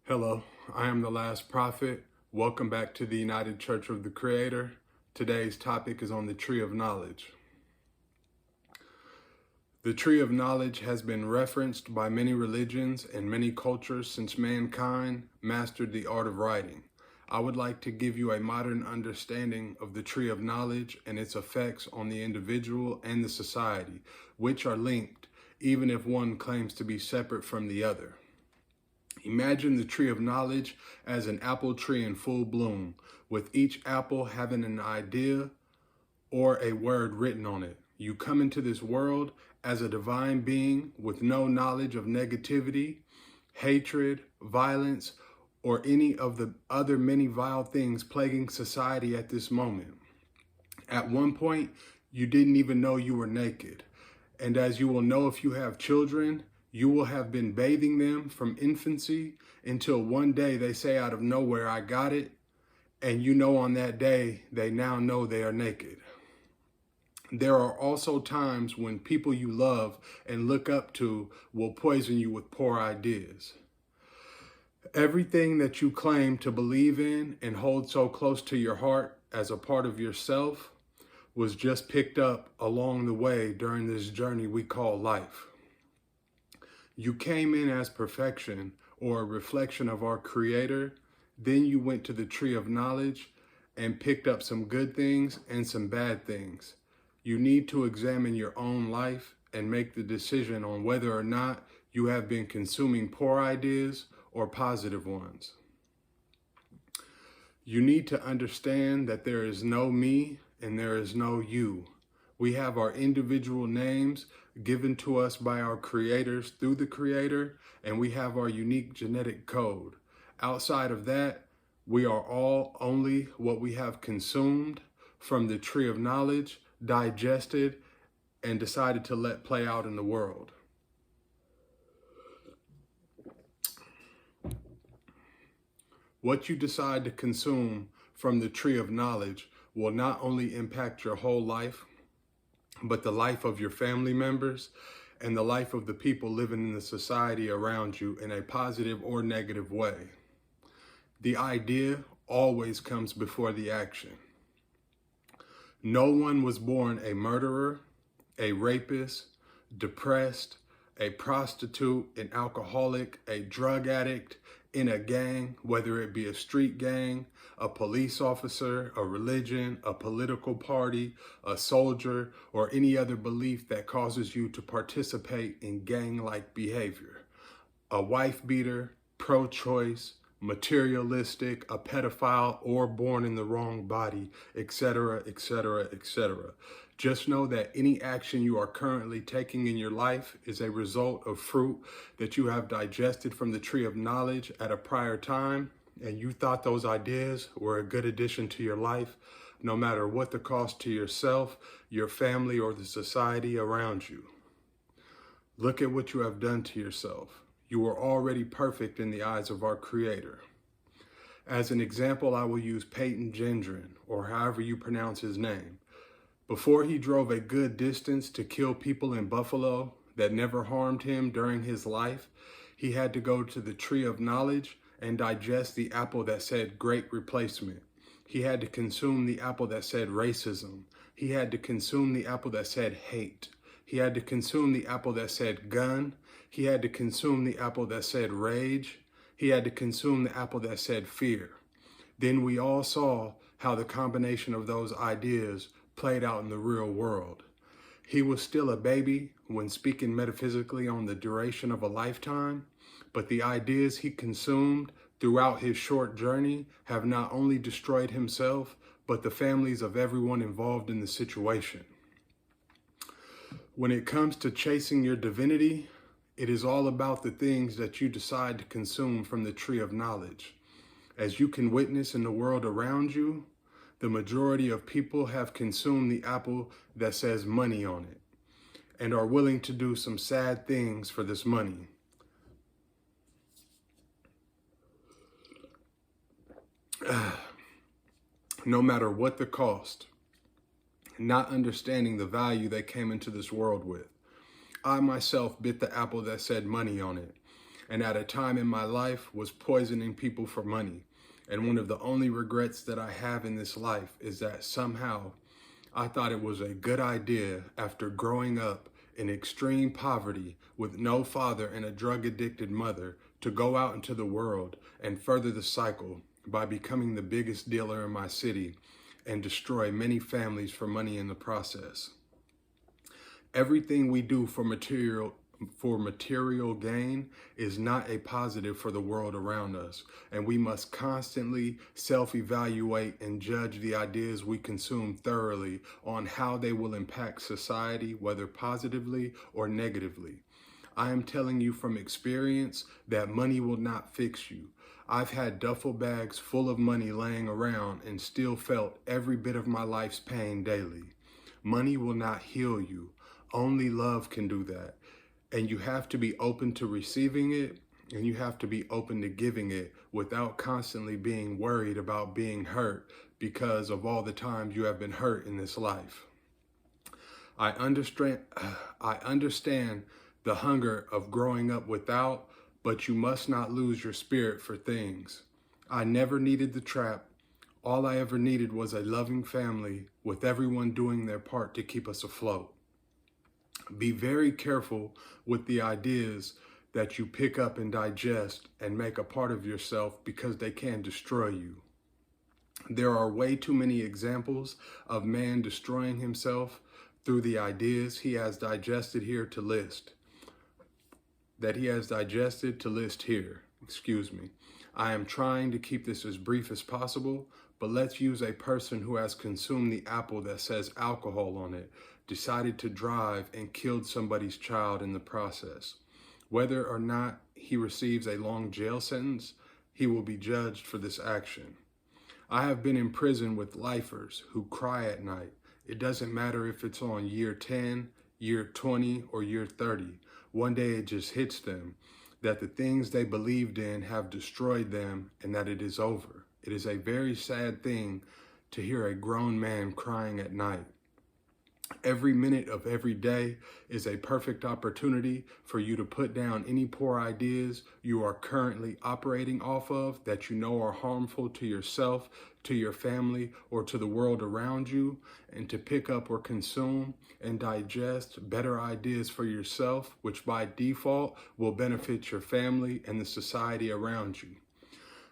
Hello, I am the last prophet. Welcome back to the United Church of the Creator. Today's topic is on the tree of knowledge. The tree of knowledge has been referenced by many religions and many cultures since mankind mastered the art of writing. I would like to give you a modern understanding of the tree of knowledge and its effects on the individual and the society, which are linked, even if one claims to be separate from the other. Imagine the tree of knowledge as an apple tree in full bloom, with each apple having an idea or a word written on it. You come into this world as a divine being with no knowledge of negativity, hatred, violence, or any of the other many vile things plaguing society at this moment. At one point, you didn't even know you were naked. And as you will know if you have children, you will have been bathing them from infancy until one day they say out of nowhere, I got it. And you know on that day, they now know they are naked. There are also times when people you love and look up to will poison you with poor ideas. Everything that you claim to believe in and hold so close to your heart as a part of yourself was just picked up along the way during this journey we call life. You came in as perfection or a reflection of our Creator. Then you went to the tree of knowledge and picked up some good things and some bad things. You need to examine your own life and make the decision on whether or not you have been consuming poor ideas or positive ones. You need to understand that there is no me and there is no you. We have our individual names given to us by our creators through the Creator, and we have our unique genetic code. Outside of that, we are all only what we have consumed from the tree of knowledge, digested, and decided to let play out in the world. What you decide to consume from the tree of knowledge will not only impact your whole life, but the life of your family members and the life of the people living in the society around you in a positive or negative way. The idea always comes before the action. No one was born a murderer, a rapist, depressed, a prostitute, an alcoholic, a drug addict, in a gang, whether it be a street gang, a police officer, a religion, a political party, a soldier, or any other belief that causes you to participate in gang-like behavior. A wife beater, pro-choice, materialistic, a pedophile, or born in the wrong body, etc., etc., etc. Just know that any action you are currently taking in your life is a result of fruit that you have digested from the tree of knowledge at a prior time, and you thought those ideas were a good addition to your life, no matter what the cost to yourself, your family, or the society around you. Look at what you have done to yourself. You are already perfect in the eyes of our Creator. As an example, I will use Peyton Gendron, or however you pronounce his name. Before he drove a good distance to kill people in Buffalo that never harmed him during his life, he had to go to the tree of knowledge and digest the apple that said great replacement. He had to consume the apple that said racism. He had to consume the apple that said hate. He had to consume the apple that said gun. He had to consume the apple that said rage. He had to consume the apple that said fear. Then we all saw how the combination of those ideas played out in the real world. He was still a baby when speaking metaphysically on the duration of a lifetime, but the ideas he consumed throughout his short journey have not only destroyed himself, but the families of everyone involved in the situation. When it comes to chasing your divinity, it is all about the things that you decide to consume from the tree of knowledge. As you can witness in the world around you, the majority of people have consumed the apple that says money on it and are willing to do some sad things for this money. No matter what the cost, not understanding the value they came into this world with. I myself bit the apple that said money on it, and at a time in my life was poisoning people for money. And one of the only regrets that I have in this life is that somehow I thought it was a good idea, after growing up in extreme poverty with no father and a drug-addicted mother, to go out into the world and further the cycle by becoming the biggest dealer in my city and destroy many families for money in the process. Everything we do for material gain is not a positive for the world around us, and we must constantly self-evaluate and judge the ideas we consume thoroughly on how they will impact society, whether positively or negatively. I am telling you from experience that money will not fix you. I've had duffel bags full of money laying around and still felt every bit of my life's pain daily. Money will not heal you. Only love can do that. And you have to be open to receiving it, and you have to be open to giving it without constantly being worried about being hurt because of all the times you have been hurt in this life. I understand the hunger of growing up without, but you must not lose your spirit for things. I never needed the trap. All I ever needed was a loving family with everyone doing their part to keep us afloat. Be very careful with the ideas that you pick up and digest and make a part of yourself, because they can destroy you. There are way too many examples of man destroying himself through the ideas he has digested here to list. Here. I am trying to keep this as brief as possible, but let's use a person who has consumed the apple that says alcohol on it, decided to drive and killed somebody's child in the process. Whether or not he receives a long jail sentence, he will be judged for this action. I have been in prison with lifers who cry at night. It doesn't matter if it's on year 10, year 20, or year 30. One day it just hits them that the things they believed in have destroyed them and that it is over. It is a very sad thing to hear a grown man crying at night. Every minute of every day is a perfect opportunity for you to put down any poor ideas you are currently operating off of that you know are harmful to yourself, to your family, or to the world around you, and to pick up or consume and digest better ideas for yourself, which by default will benefit your family and the society around you.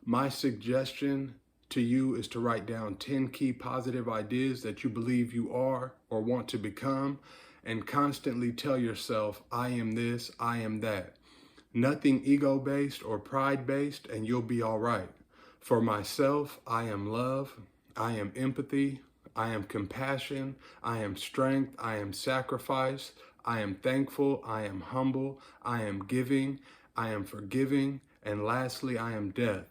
My suggestion to you is to write down 10 key positive ideas that you believe you are or want to become, and constantly tell yourself, I am this, I am that. Nothing ego-based or pride-based, and you'll be all right. For myself, I am love, I am empathy, I am compassion, I am strength, I am sacrifice, I am thankful, I am humble, I am giving, I am forgiving, and lastly, I am death.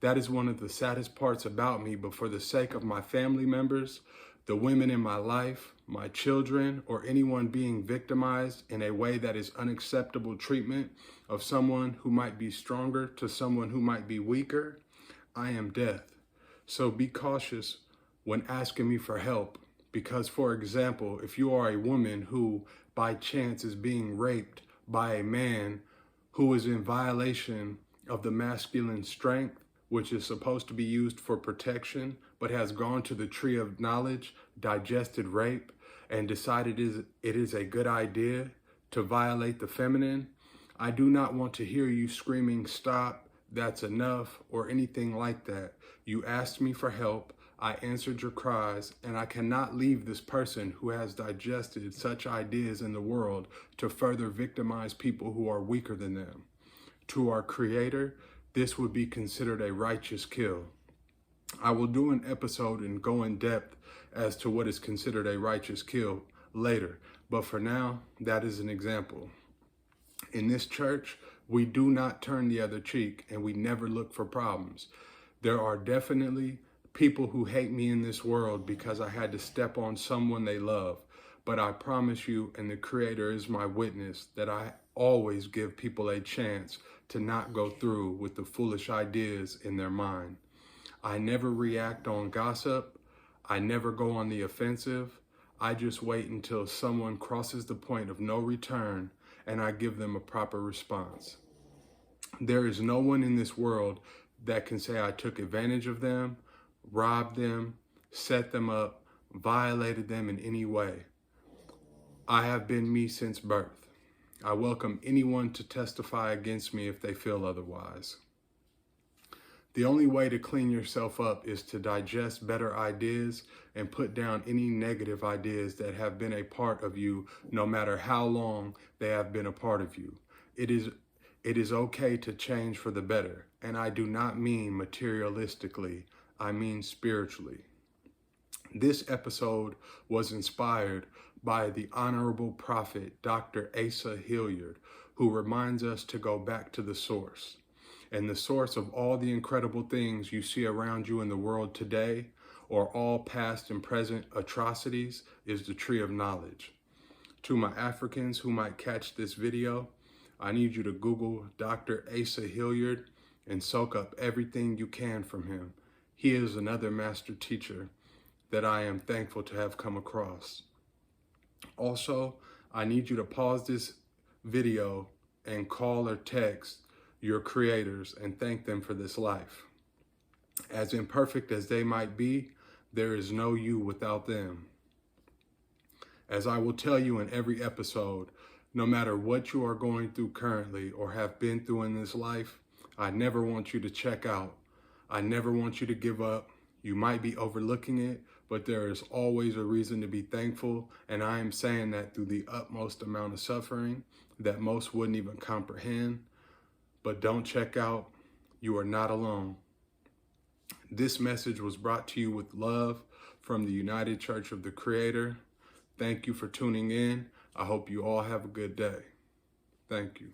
That is one of the saddest parts about me, but for the sake of my family members, the women in my life, my children, or anyone being victimized in a way that is unacceptable treatment of someone who might be stronger to someone who might be weaker, I am death. So be cautious when asking me for help, because, for example, if you are a woman who by chance is being raped by a man who is in violation of the masculine strength, which is supposed to be used for protection, but has gone to the tree of knowledge, digested rape, and decided it is a good idea to violate the feminine, I do not want to hear you screaming, stop, that's enough, or anything like that. You asked me for help, I answered your cries, and I cannot leave this person who has digested such ideas in the world to further victimize people who are weaker than them. To our Creator, this would be considered a righteous kill. I will do an episode and go in depth as to what is considered a righteous kill later, but for now, that is an example. In this church, we do not turn the other cheek, and we never look for problems. There are definitely people who hate me in this world because I had to step on someone they love, but I promise you, and the Creator is my witness, that I always give people a chance to not go through with the foolish ideas in their mind. I never react on gossip. I never go on the offensive. I just wait until someone crosses the point of no return and I give them a proper response. There is no one in this world that can say I took advantage of them, robbed them, set them up, violated them in any way. I have been me since birth. I welcome anyone to testify against me if they feel otherwise. The only way to clean yourself up is to digest better ideas and put down any negative ideas that have been a part of you, no matter how long they have been a part of you. It is okay to change for the better, and I do not mean materialistically, I mean spiritually. This episode was inspired by the Honorable Prophet, Dr. Asa Hilliard, who reminds us to go back to the source. And the source of all the incredible things you see around you in the world today, or all past and present atrocities, is the tree of knowledge. To my Africans who might catch this video, I need you to Google Dr. Asa Hilliard and soak up everything you can from him. He is another master teacher that I am thankful to have come across. Also, I need you to pause this video and call or text your creators and thank them for this life. As imperfect as they might be, there is no you without them. As I will tell you in every episode, no matter what you are going through currently or have been through in this life, I never want you to check out. I never want you to give up. You might be overlooking it, but there is always a reason to be thankful, and I am saying that through the utmost amount of suffering that most wouldn't even comprehend. But don't check out. You are not alone. This message was brought to you with love from the United Church of the Creator. Thank you for tuning in. I hope you all have a good day. Thank you.